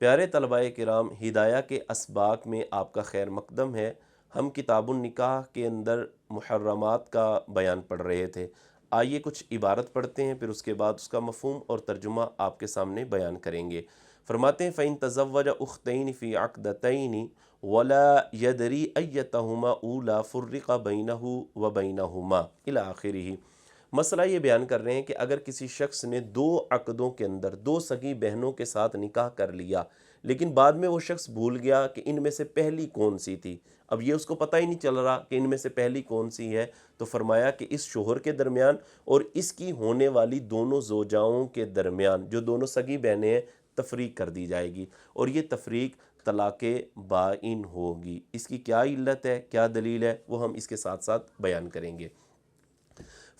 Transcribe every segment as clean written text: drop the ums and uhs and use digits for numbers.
پیارے طلباء کرام، ہدایہ کے اسباق میں آپ کا خیر مقدم ہے۔ ہم کتاب النکاح کے اندر محرمات کا بیان پڑھ رہے تھے۔ آئیے کچھ عبارت پڑھتے ہیں، پھر اس کے بعد اس کا مفہوم اور ترجمہ آپ کے سامنے بیان کریں گے۔ فرماتے ہیں فَإِن تَزَوَّجَ أُخْتَيْنِ فِي عَقْدَتَيْنِ وَلَا يَدْرِي أَيَّتَهُمَا أُولَى فُرِّقَ بَيْنَهُ وَبَيْنَهُمَا إِلَى آخِرِهِ۔ مسئلہ یہ بیان کر رہے ہیں کہ اگر کسی شخص نے دو عقدوں کے اندر دو سگی بہنوں کے ساتھ نکاح کر لیا، لیکن بعد میں وہ شخص بھول گیا کہ ان میں سے پہلی کون سی تھی، اب یہ اس کو پتہ ہی نہیں چل رہا کہ ان میں سے پہلی کون سی ہے، تو فرمایا کہ اس شوہر کے درمیان اور اس کی ہونے والی دونوں زوجاؤں کے درمیان جو دونوں سگی بہنیں ہیں تفریق کر دی جائے گی، اور یہ تفریق طلاق بائن ہوگی۔ اس کی کیا علت ہے، کیا دلیل ہے، وہ ہم اس کے ساتھ ساتھ بیان کریں گے۔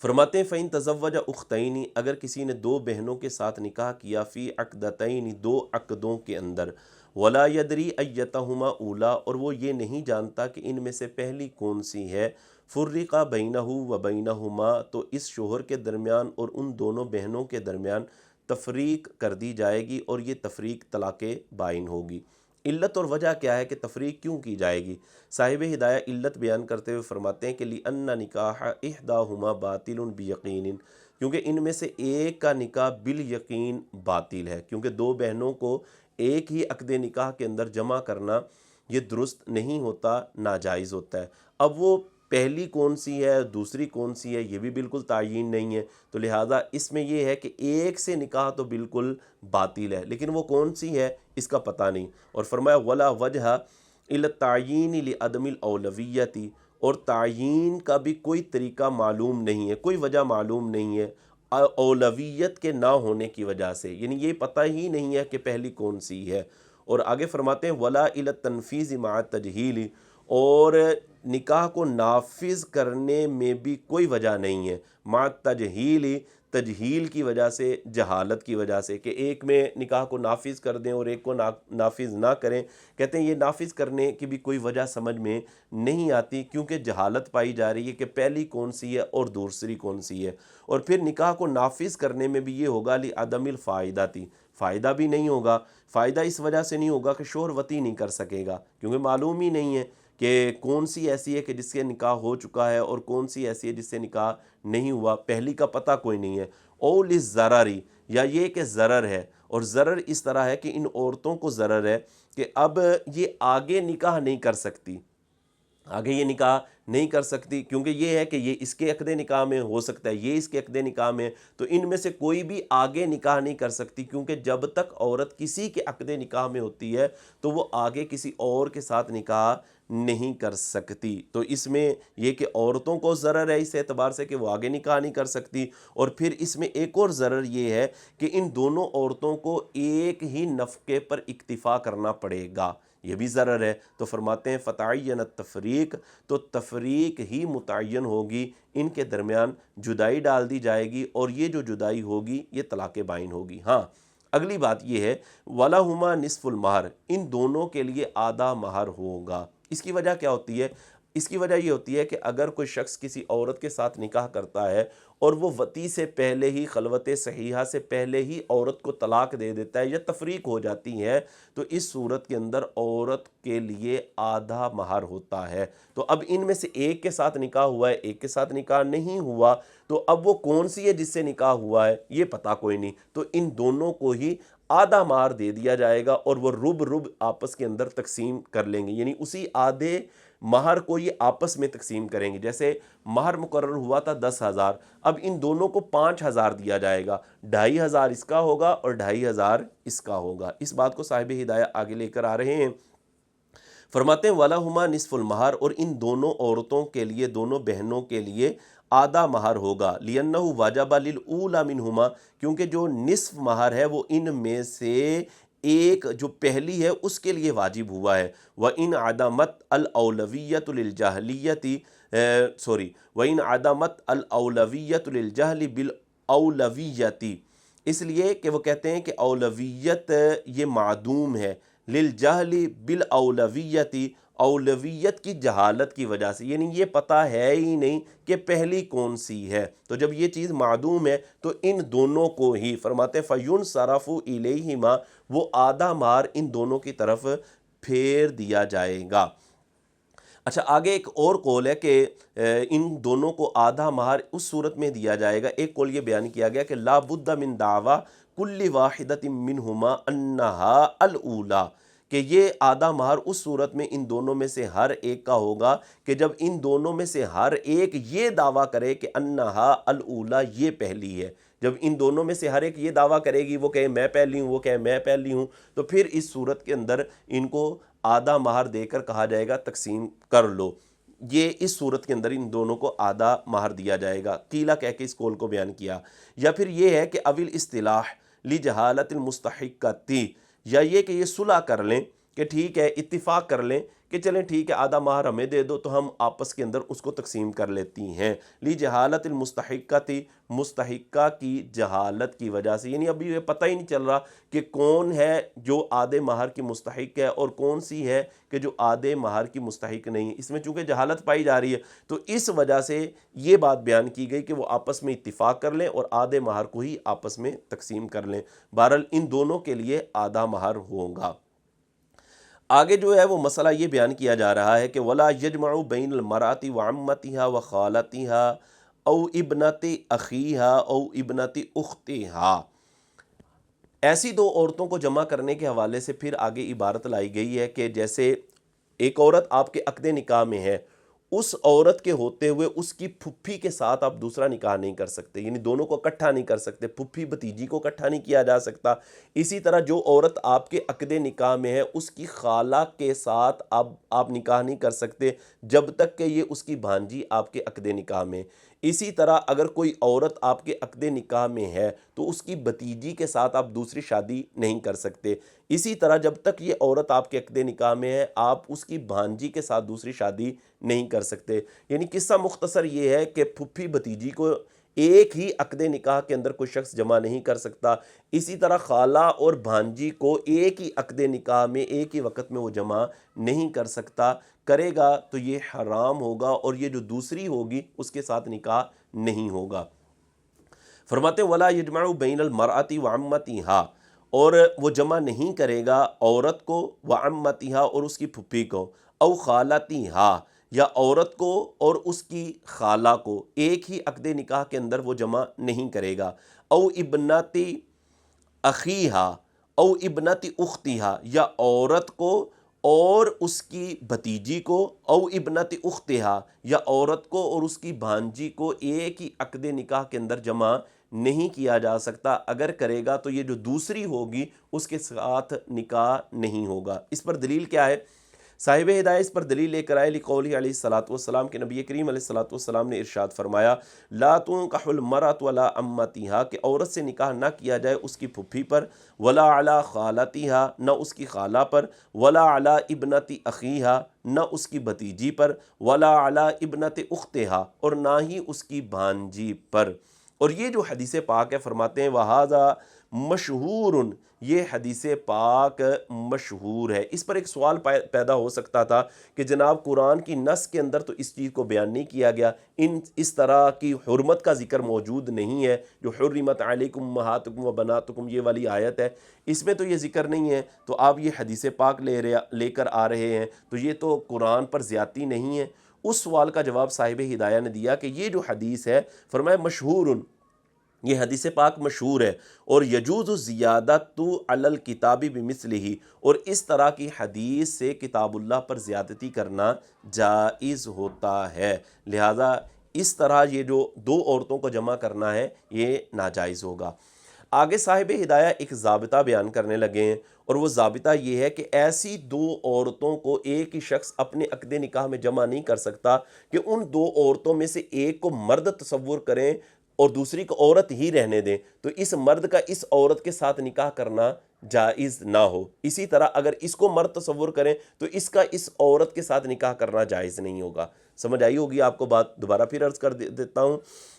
فرماتے ہیں فَإِن تَزَوَّجَ أُخْتَيْنِ، اگر کسی نے دو بہنوں کے ساتھ نکاح کیا، فی عقدتین، دو عقدوں کے اندر، ولا یدری ایتہما اولا، اور وہ یہ نہیں جانتا کہ ان میں سے پہلی کون سی ہے، فرقا بینہ و بینہما، تو اس شوہر کے درمیان اور ان دونوں بہنوں کے درمیان تفریق کر دی جائے گی، اور یہ تفریق طلاق بائن ہوگی۔ علت اور وجہ کیا ہے کہ تفریق کیوں کی جائے گی؟ صاحب ہدایہ علت بیان کرتے ہوئے فرماتے ہیں کہ لِأَنَّ نِکَاحَ إِحْدَاهُمَا بَاطِلٌ بِيَقِينٍ، کیونکہ ان میں سے ایک کا نکاح بالیقین باطل ہے، کیونکہ دو بہنوں کو ایک ہی عقد نکاح کے اندر جمع کرنا یہ درست نہیں ہوتا، ناجائز ہوتا ہے۔ اب وہ پہلی کون سی ہے دوسری کون سی ہے یہ بھی بالکل تعین نہیں ہے، تو لہٰذا اس میں یہ ہے کہ ایک سے نکاح تو بالکل باطل ہے، لیکن وہ کون سی ہے اس کا پتہ نہیں۔ اور فرمایا ولا وجہ الی التعیین لعدم الاولویت، اور تعیین کا بھی کوئی طریقہ معلوم نہیں ہے، کوئی وجہ معلوم نہیں ہے اولویت کے نہ ہونے کی وجہ سے، یعنی یہ پتہ ہی نہیں ہے کہ پہلی کون سی ہے۔ اور آگے فرماتے ہیں ولا الی التنفیذ مع التجہیل، اور نکاح کو نافذ کرنے میں بھی کوئی وجہ نہیں ہے، مع التجہیل، تجہیل کی وجہ سے، جہالت کی وجہ سے، کہ ایک میں نکاح کو نافذ کر دیں اور ایک کو نافذ نہ کریں۔ کہتے ہیں یہ نافذ کرنے کی بھی کوئی وجہ سمجھ میں نہیں آتی، کیونکہ جہالت پائی جا رہی ہے کہ پہلی کون سی ہے اور دوسری کون سی ہے۔ اور پھر نکاح کو نافذ کرنے میں بھی یہ ہوگا لعدم الفائدہ، فائدہ بھی نہیں ہوگا۔ فائدہ اس وجہ سے نہیں ہوگا کہ شوہر وطی نہیں کر سکے گا، کیونکہ معلوم ہی نہیں ہے کہ کون سی ایسی ہے کہ جس سے نکاح ہو چکا ہے اور کون سی ایسی ہے جس سے نکاح نہیں ہوا، پہلی کا پتہ کوئی نہیں ہے۔ او للضرری، یا یہ کہ ضرر ہے، اور ضرر اس طرح ہے کہ ان عورتوں کو ضرر ہے کہ اب یہ آگے نکاح نہیں کر سکتی، آگے یہ نکاح نہیں کر سکتی، کیونکہ یہ ہے کہ یہ اس کے عقد نکاح میں ہو سکتا ہے، یہ اس کے عقد نکاح میں، تو ان میں سے کوئی بھی آگے نکاح نہیں کر سکتی، کیونکہ جب تک عورت کسی کے عقد نکاح میں ہوتی ہے تو وہ آگے کسی اور کے ساتھ نکاح نہیں کر سکتی۔ تو اس میں یہ کہ عورتوں کو ضرر ہے اس اعتبار سے کہ وہ آگے نکاح نہیں کر سکتی، اور پھر اس میں ایک اور ضرر یہ ہے کہ ان دونوں عورتوں کو ایک ہی نفقے پر اکتفا کرنا پڑے گا، یہ بھی ضرر ہے۔ تو فرماتے ہیں فتعین التفریق، تو تفریق ہی متعین ہوگی، ان کے درمیان جدائی ڈال دی جائے گی، اور یہ جو جدائی ہوگی یہ طلاق بائن ہوگی۔ ہاں اگلی بات یہ ہے وَلَهُمَا نِصْفُ الْمَہر، ان دونوں کے لیے آدھا مہر ہوگا۔ اس کی وجہ کیا ہوتی ہے؟ اس کی وجہ یہ ہوتی ہے کہ اگر کوئی شخص کسی عورت کے ساتھ نکاح کرتا ہے اور وہ وطی سے پہلے ہی، خلوت صحیحہ سے پہلے ہی عورت کو طلاق دے دیتا ہے یا تفریق ہو جاتی ہے، تو اس صورت کے اندر عورت کے لیے آدھا مہر ہوتا ہے۔ تو اب ان میں سے ایک کے ساتھ نکاح ہوا ہے، ایک کے ساتھ نکاح نہیں ہوا، تو اب وہ کون سی ہے جس سے نکاح ہوا ہے یہ پتہ کوئی نہیں، تو ان دونوں کو ہی آدھا مہر دے دیا جائے گا، اور وہ رب رب آپس کے اندر تقسیم کر لیں گے، یعنی اسی آدھے مہر کو یہ آپس میں تقسیم کریں گے۔ جیسے مہر مقرر ہوا تھا 10,000، اب ان دونوں کو 5,000 دیا جائے گا، 2,500 اس کا ہوگا اور 2,500 اس کا ہوگا۔ اس بات کو صاحب ہدایہ آگے لے کر آ رہے ہیں۔ فرماتے ہیں وَلَهُمَا نِصْفُ الْمَہر، اور ان دونوں عورتوں کے لیے، دونوں بہنوں کے لیے آدھا مہر ہوگا، لِأَنَّهُ وَجَبَ لِلْأُولَى مِنْهُمَا، کیونکہ جو نصف مہر ہے وہ ان میں سے ایک جو پہلی ہے اس کے لیے واجب ہوا ہے۔ وَإِنْ عَدَمَتْ الْأَوْلَوِيَّةُ لِلْجَاهِلِيَّةِ وَإِنْ عَدَمَتْ الْأَوْلَوِيَّةُ لِلْجَهْلِ بِالْأَوْلَوِيَّةِ، اس لیے کہ وہ کہتے ہیں کہ اولویت یہ معدوم ہے، للجہل بالاولویت، اولویت کی جہالت کی وجہ سے، یعنی یہ پتہ ہے ہی نہیں کہ پہلی کون سی ہے، تو جب یہ چیز معدوم ہے تو ان دونوں کو ہی فرماتے فَيُنْصَرَفُ إِلَيْهِمَا، وہ آدھا مہر ان دونوں کی طرف پھیر دیا جائے گا۔ اچھا آگے ایک اور قول ہے کہ ان دونوں کو آدھا مہر اس صورت میں دیا جائے گا، ایک قول یہ بیان کیا گیا کہ لا بد من دعوی کل واحدۃ منہما انہا الاولی، کہ یہ آدھا مہر اس صورت میں ان دونوں میں سے ہر ایک کا ہوگا کہ جب ان دونوں میں سے ہر ایک یہ دعویٰ کرے کہ انہا الاولی، یہ پہلی ہے۔ جب ان دونوں میں سے ہر ایک یہ دعویٰ کرے گی، وہ کہے میں پہلی ہوں، وہ کہے میں پہلی ہوں، تو پھر اس صورت کے اندر ان کو آدھا مہر دے کر کہا جائے گا تقسیم کر لو۔ یہ اس صورت کے اندر ان دونوں کو آدھا مہر دیا جائے گا، قیلہ کہہ کے اس قول کو بیان کیا۔ یا پھر یہ ہے کہ اول اصطلاح لجہالت المستحقتی، یا یہ کہ یہ صلح کر لیں کہ ٹھیک ہے، اتفاق کر لیں کہ چلیں ٹھیک ہے آدھا مہر ہمیں دے دو تو ہم آپس کے اندر اس کو تقسیم کر لیتی ہیں۔ لجہالت المستحقتی، مستحقہ کی جہالت کی وجہ سے، یعنی ابھی یہ پتہ ہی نہیں چل رہا کہ کون ہے جو آدھے مہر کی مستحق ہے اور کون سی ہے کہ جو آدھے مہر کی مستحق نہیں ہے، اس میں چونکہ جہالت پائی جا رہی ہے تو اس وجہ سے یہ بات بیان کی گئی کہ وہ آپس میں اتفاق کر لیں اور آدھے مہر کو ہی آپس میں تقسیم کر لیں۔ بہرحال ان دونوں کے لیے آدھا مہر ہوگا۔ آگے جو ہے وہ مسئلہ یہ بیان کیا جا رہا ہے کہ ولا یجمع بین المرأۃ وعمتها وخالتها او ابنت اخیها او ابنت اختها، ایسی دو عورتوں کو جمع کرنے کے حوالے سے پھر آگے عبارت لائی گئی ہے کہ جیسے ایک عورت آپ کے عقد نکاح میں ہے، اس عورت کے ہوتے ہوئے اس کی پھپھی کے ساتھ آپ دوسرا نکاح نہیں کر سکتے، یعنی دونوں کو اکٹھا نہیں کر سکتے، پھپھی بھتیجی کو اکٹھا نہیں کیا جا سکتا۔ اسی طرح جو عورت آپ کے عقد نکاح میں ہے اس کی خالہ کے ساتھ آپ نکاح نہیں کر سکتے جب تک کہ یہ اس کی بھانجی آپ کے عقد نکاح میں۔ اسی طرح اگر کوئی عورت آپ کے عقد نکاح میں ہے تو اس کی بھتیجی کے ساتھ آپ دوسری شادی نہیں کر سکتے۔ اسی طرح جب تک یہ عورت آپ کے عقد نکاح میں ہے آپ اس کی بھانجی کے ساتھ دوسری شادی نہیں کر سکتے۔ یعنی قصہ مختصر یہ ہے کہ پھپھی بھتیجی کو ایک ہی عقد نکاح کے اندر کوئی شخص جمع نہیں کر سکتا، اسی طرح خالہ اور بھانجی کو ایک ہی عقد نکاح میں ایک ہی وقت میں وہ جمع نہیں کر سکتا، کرے گا تو یہ حرام ہوگا اور یہ جو دوسری ہوگی اس کے ساتھ نکاح نہیں ہوگا۔ فرماتے ولا یجمع بین المرأۃ وعمتها، اور وہ جمع نہیں کرے گا عورت کو وعمتها اور اس کی پھپھی کو، او خالتها یا عورت کو اور اس کی خالہ کو، ایک ہی عقد نکاح کے اندر وہ جمع نہیں کرے گا، او ابنت اخیہا او ابنت اختہا، یا عورت کو اور اس کی بھتیجی کو، او ابنت اختہا یا عورت کو اور اس کی بھانجی کو ایک ہی عقد نکاح کے اندر جمع نہیں کیا جا سکتا، اگر کرے گا تو یہ جو دوسری ہوگی اس کے ساتھ نکاح نہیں ہوگا۔ اس پر دلیل کیا ہے؟ صاحب ہدایہ اس پر دلیل لے کر آئے لقولہ علیہ الصلوۃ والسلام کہ نبی کریم علیہ الصلوۃ والسلام نے ارشاد فرمایا لا تنکح المرأۃ ولا عمتها، کہ عورت سے نکاح نہ کیا جائے اس کی پھپھی پر، ولا علی خالتها، نہ اس کی خالہ پر، ولا علی ابنت اخیها، نہ اس کی بھتیجی پر، ولا علی ابنت اختہا، اور نہ ہی اس کی بھانجی پر۔ اور یہ جو حدیث پاک ہے فرماتے ہیں وَهَذَا مشہور، یہ حدیث پاک مشہور ہے۔ اس پر ایک سوال پیدا ہو سکتا تھا کہ جناب قرآن کی نص کے اندر تو اس چیز کو بیان نہیں کیا گیا، اس طرح کی حرمت کا ذکر موجود نہیں ہے، جو حرمت علیکم امہاتکم و بناتکم یہ والی آیت ہے اس میں تو یہ ذکر نہیں ہے، تو آپ یہ حدیث پاک لے کر آ رہے ہیں تو یہ تو قرآن پر زیادتی نہیں ہے؟ اس سوال کا جواب صاحب ہدایہ نے دیا کہ یہ جو حدیث ہے فرمایا مشہور، یہ حدیث پاک مشہور ہے، اور یجوز زیادت علی الکتاب بمثلہ، اور اس طرح کی حدیث سے کتاب اللہ پر زیادتی کرنا جائز ہوتا ہے، لہذا اس طرح یہ جو دو عورتوں کو جمع کرنا ہے یہ ناجائز ہوگا۔ آگے صاحب ہدایہ ایک ضابطہ بیان کرنے لگے ہیں، اور وہ ضابطہ یہ ہے کہ ایسی دو عورتوں کو ایک ہی شخص اپنے عقد نکاح میں جمع نہیں کر سکتا کہ ان دو عورتوں میں سے ایک کو مرد تصور کریں اور دوسری کو عورت ہی رہنے دیں، تو اس مرد کا اس عورت کے ساتھ نکاح کرنا جائز نہ ہو۔ اسی طرح اگر اس کو مرد تصور کریں تو اس کا اس عورت کے ساتھ نکاح کرنا جائز نہیں ہوگا۔ سمجھ آئی ہوگی آپ کو بات، دوبارہ پھر عرض کر دیتا ہوں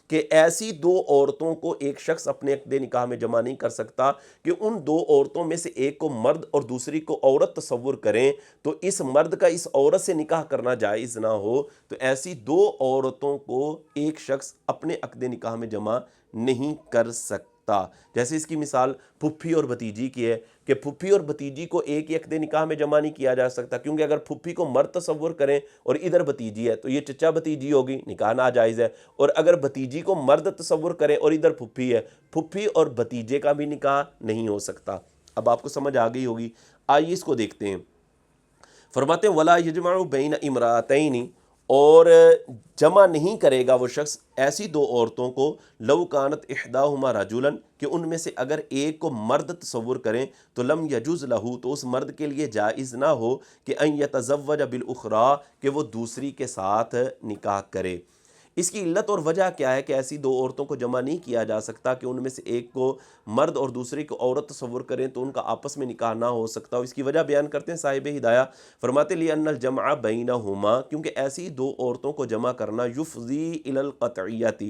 کہ ایسی دو عورتوں کو ایک شخص اپنے عقد نکاح میں جمع نہیں کر سکتا کہ ان دو عورتوں میں سے ایک کو مرد اور دوسری کو عورت تصور کریں تو اس مرد کا اس عورت سے نکاح کرنا جائز نہ ہو، تو ایسی دو عورتوں کو ایک شخص اپنے عقد نکاح میں جمع نہیں کر سکتا۔ جیسے اس کی مثال پھپھی اور بھتیجی کی ہے کہ پھپھی اور بھتیجی کو ایک ہی عقد نکاح میں جمع نہیں کیا جا سکتا، کیونکہ اگر پھپھی کو مرد تصور کریں اور ادھر بھتیجی ہے تو یہ چچا بھتیجی ہوگی، نکاح ناجائز ہے۔ اور اگر بھتیجی کو مرد تصور کریں اور ادھر پھپھی ہے، پھپھی اور بھتیجے کا بھی نکاح نہیں ہو سکتا۔ اب آپ کو سمجھ آ گئی ہوگی، آئیے اس کو دیکھتے ہیں۔ فرماتے ہیں وَلَا يَجْمَعُ بَيْنَ إِمْرَأَتَيْنِ، اور جمع نہیں کرے گا وہ شخص ایسی دو عورتوں کو لو کانت احداہما رجلا، کہ ان میں سے اگر ایک کو مرد تصور کریں تو لم یجوز لہو، تو اس مرد کے لیے جائز نہ ہو کہ ان یتزوج بالاخری، کہ وہ دوسری کے ساتھ نکاح کرے۔ اس کی علت اور وجہ کیا ہے کہ ایسی دو عورتوں کو جمع نہیں کیا جا سکتا کہ ان میں سے ایک کو مرد اور دوسری کو عورت تصور کریں تو ان کا آپس میں نکاح نہ ہو سکتا، اور اس کی وجہ بیان کرتے ہیں صاحب ہدایہ، فرماتے لِأَنَّ الْجَمْعَ بَيْنَهُمَا، کیونکہ ایسی دو عورتوں کو جمع کرنا یفضی الی القطعیت،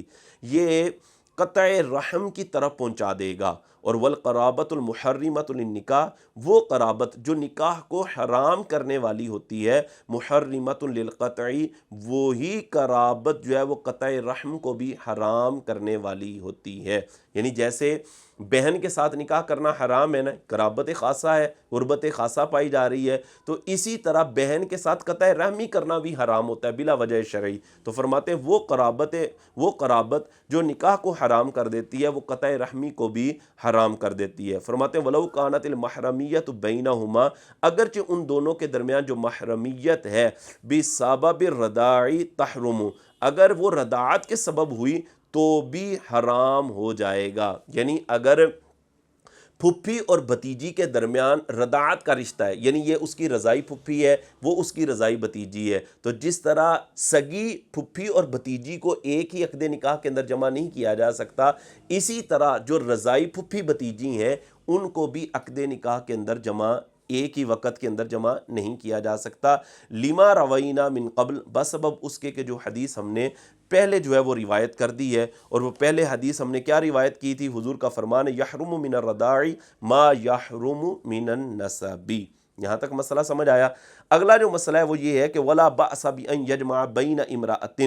یہ قطع رحم کی طرف پہنچا دے گا، اور والقرابۃ المحرمۃ للنکاح، وہ قرابت جو نکاح کو حرام کرنے والی ہوتی ہے، محرمۃ للقطع، وہی قرابت جو ہے وہ قطع رحم کو بھی حرام کرنے والی ہوتی ہے۔ یعنی جیسے بہن کے ساتھ نکاح کرنا حرام ہے نا، قرابت خاصہ ہے، قربت خاصہ پائی جا رہی ہے، تو اسی طرح بہن کے ساتھ قطع رحمی کرنا بھی حرام ہوتا ہے بلا وجہ شرعی۔ تو فرماتے ہیں وہ قرابت جو نکاح کو حرام کر دیتی ہے وہ قطع رحمی کو بھی حرام کر دیتی ہے۔ فرماتے ہیں وَلَوْ كَانَتِ الْمَحْرَمِيَّةُ بَيْنَهُمَا، اگرچہ ان دونوں کے درمیان جو محرمیت ہے بِسَبَبِ الرَّضَاعِ تَحْرُمُ، اگر وہ رضاعت کے سبب ہوئی تو بھی حرام ہو جائے گا۔ یعنی اگر پھپھی اور بھتیجی کے درمیان رضاعت کا رشتہ ہے، یعنی یہ اس کی رضائی پھپھی ہے، وہ اس کی رضائی بھتیجی ہے، تو جس طرح سگی پھپھی اور بھتیجی کو ایک ہی عقد نکاح کے اندر جمع نہیں کیا جا سکتا، اسی طرح جو رضائی پھپھی بھتیجی ہیں ان کو بھی عقد نکاح کے اندر جمع ایک ہی وقت کے اندر جمع نہیں کیا جا سکتا۔ لما روینا من قبل، بسبب اس کے کہ جو حدیث ہم نے پہلے جو ہے وہ روایت کر دی ہے، اور وہ پہلے حدیث ہم نے کیا روایت کی تھی؟ حضور کا فرمان ہے یحرم من الرضاع ما یحرم من النسب۔ یہاں تک مسئلہ سمجھ آیا؟ اگلا جو مسئلہ ہے وہ یہ ہے کہ ولا بأس بأن یجمع بین امرأۃ،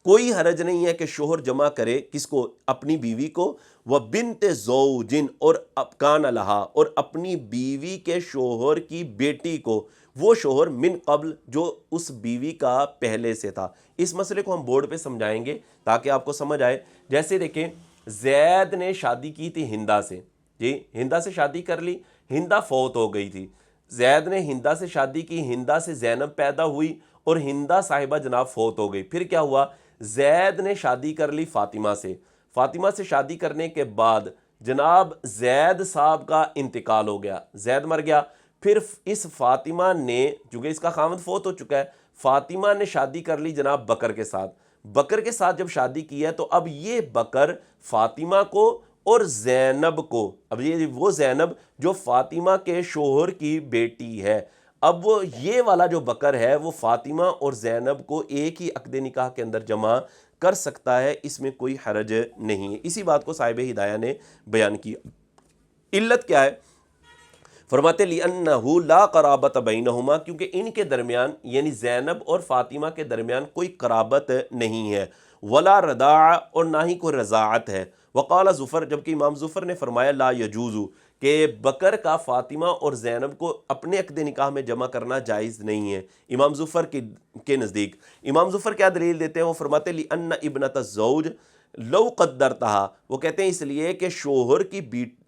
کوئی حرج نہیں ہے کہ شوہر جمع کرے کس کو؟ اپنی بیوی کو، وہ بنت زوجن، اور کان لہا، اور اپنی بیوی کے شوہر کی بیٹی کو، وہ شوہر من قبل جو اس بیوی کا پہلے سے تھا۔ اس مسئلے کو ہم بورڈ پہ سمجھائیں گے تاکہ آپ کو سمجھ آئے۔ جیسے دیکھیں زید نے شادی کی تھی ہندا سے، جی ہندا سے شادی کر لی، ہندا فوت ہو گئی تھی، زید نے ہندا سے شادی کی، ہندا سے زینب پیدا ہوئی اور ہندا صاحبہ جناب فوت ہو گئی۔ پھر کیا ہوا؟ زید نے شادی کر لی فاطمہ سے، فاطمہ سے شادی کرنے کے بعد جناب زید صاحب کا انتقال ہو گیا، زید مر گیا۔ پھر اس فاطمہ نے، چونکہ اس کا خاوند فوت ہو چکا ہے، فاطمہ نے شادی کر لی جناب بکر کے ساتھ، بکر کے ساتھ جب شادی کی ہے تو اب یہ بکر فاطمہ کو اور زینب کو، اب یہ وہ زینب جو فاطمہ کے شوہر کی بیٹی ہے، اب وہ یہ والا جو بکر ہے وہ فاطمہ اور زینب کو ایک ہی عقد نکاح کے اندر جمع کر سکتا ہے، اس میں کوئی حرج نہیں ہے۔ اسی بات کو صاحب ہدایہ نے بیان کیا۔ علت کیا ہے؟ فرماتے لِأَنَّهُ لَا قَرَابَةَ بَيْنَهُمَا، کیونکہ ان کے درمیان یعنی زینب اور فاطمہ کے درمیان کوئی قرابت نہیں ہے، ولا رضاع، اور نہ ہی کوئی رضاعت ہے۔ وقال ظفر، جبکہ امام ظفر نے فرمایا لا یجوز، کہ بکر کا فاطمہ اور زینب کو اپنے عقد نکاح میں جمع کرنا جائز نہیں ہے امام ظفر کے نزدیک۔ امام ظفر کیا دلیل دیتے ہیں؟ وہ فرماتے لِأَنَّ ابنۃ الزوج لو قدرتہا، وہ کہتے ہیں اس لیے کہ شوہر کی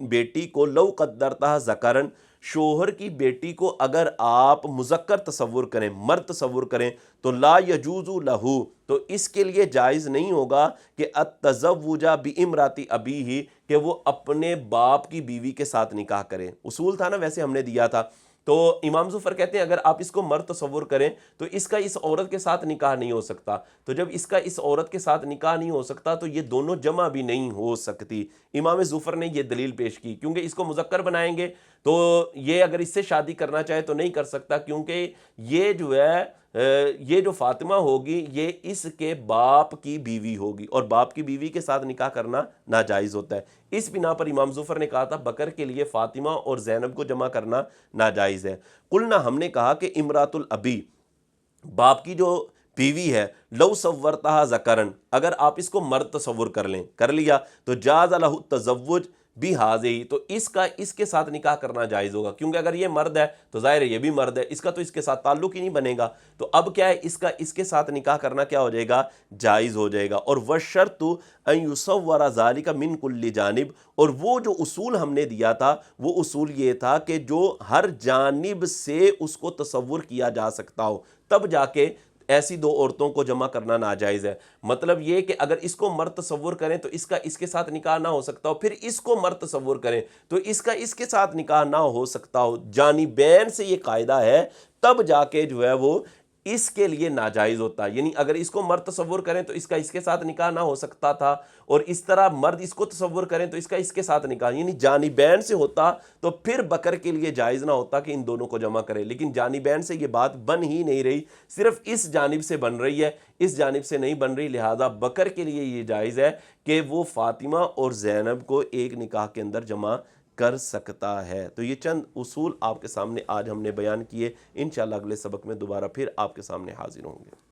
بیٹی کو لو قدرتہا ذکرن، شوہر کی بیٹی کو اگر آپ مذکر تصور کریں، مرد تصور کریں، تو لا یجوز لہو، تو اس کے لیے جائز نہیں ہوگا کہ التزوج بامرأۃ ابیہ، کہ وہ اپنے باپ کی بیوی کے ساتھ نکاح کرے۔ اصول تھا نا ویسے ہم نے دیا تھا تو امام ظفر کہتے ہیں اگر آپ اس کو مرد تصور کریں تو اس کا اس عورت کے ساتھ نکاح نہیں ہو سکتا، تو جب اس کا اس عورت کے ساتھ نکاح نہیں ہو سکتا تو یہ دونوں جمع بھی نہیں ہو سکتی۔ امام ظفر نے یہ دلیل پیش کی، کیونکہ اس کو مذکر بنائیں گے تو یہ اگر اس سے شادی کرنا چاہے تو نہیں کر سکتا، کیونکہ یہ جو ہے یہ جو فاطمہ ہوگی یہ اس کے باپ کی بیوی ہوگی، اور باپ کی بیوی کے ساتھ نکاح کرنا ناجائز ہوتا ہے۔ اس بنا پر امام ظفر نے کہا تھا بکر کے لیے فاطمہ اور زینب کو جمع کرنا ناجائز ہے۔ قلنا، ہم نے کہا کہ امرات الابی، باپ کی جو بیوی ہے، لو صورتها ذکرن، اگر آپ اس کو مرد تصور کر لیں، کر لیا تو جاز لہ التزوج بہذہ، تو اس کا اس کے ساتھ نکاح کرنا جائز ہوگا، کیونکہ اگر یہ مرد ہے تو ظاہر ہے یہ بھی مرد ہے، اس کا تو اس کے ساتھ تعلق ہی نہیں بنے گا، تو اب کیا ہے اس کا اس کے ساتھ نکاح کرنا کیا ہو جائے گا، جائز ہو جائے گا۔ اور وشرط ان یصور ذلک من کل جانب، اور وہ جو اصول ہم نے دیا تھا وہ اصول یہ تھا کہ جو ہر جانب سے اس کو تصور کیا جا سکتا ہو، تب جا کے ایسی دو عورتوں کو جمع کرنا ناجائز ہے۔ مطلب یہ کہ اگر اس کو مرد تصور کریں تو اس کا اس کے ساتھ نکاح نہ ہو سکتا ہو، پھر اس کو مرد تصور کریں تو اس کا اس کے ساتھ نکاح نہ ہو سکتا ہو، جانبین سے یہ قاعدہ ہے، تب جا کے جو ہے وہ اس کے لیے ناجائز ہوتا ہے۔ یعنی اگر اس کو مرد تصور کریں تو اس کا اس کے ساتھ نکاح نہ ہو سکتا تھا، اور اس طرح مرد اس کو تصور کریں تو اس کا اس کے ساتھ نکاح، یعنی جانبین سے ہوتا تو پھر بکر کے لیے جائز نہ ہوتا کہ ان دونوں کو جمع کرے، لیکن جانبین سے یہ بات بن ہی نہیں رہی، صرف اس جانب سے بن رہی ہے، اس جانب سے نہیں بن رہی، لہذا بکر کے لیے یہ جائز ہے کہ وہ فاطمہ اور زینب کو ایک نکاح کے اندر جمع کر سکتا ہے۔ تو یہ چند اصول آپ کے سامنے آج ہم نے بیان کیے، انشاءاللہ اگلے سبق میں دوبارہ پھر آپ کے سامنے حاضر ہوں گے۔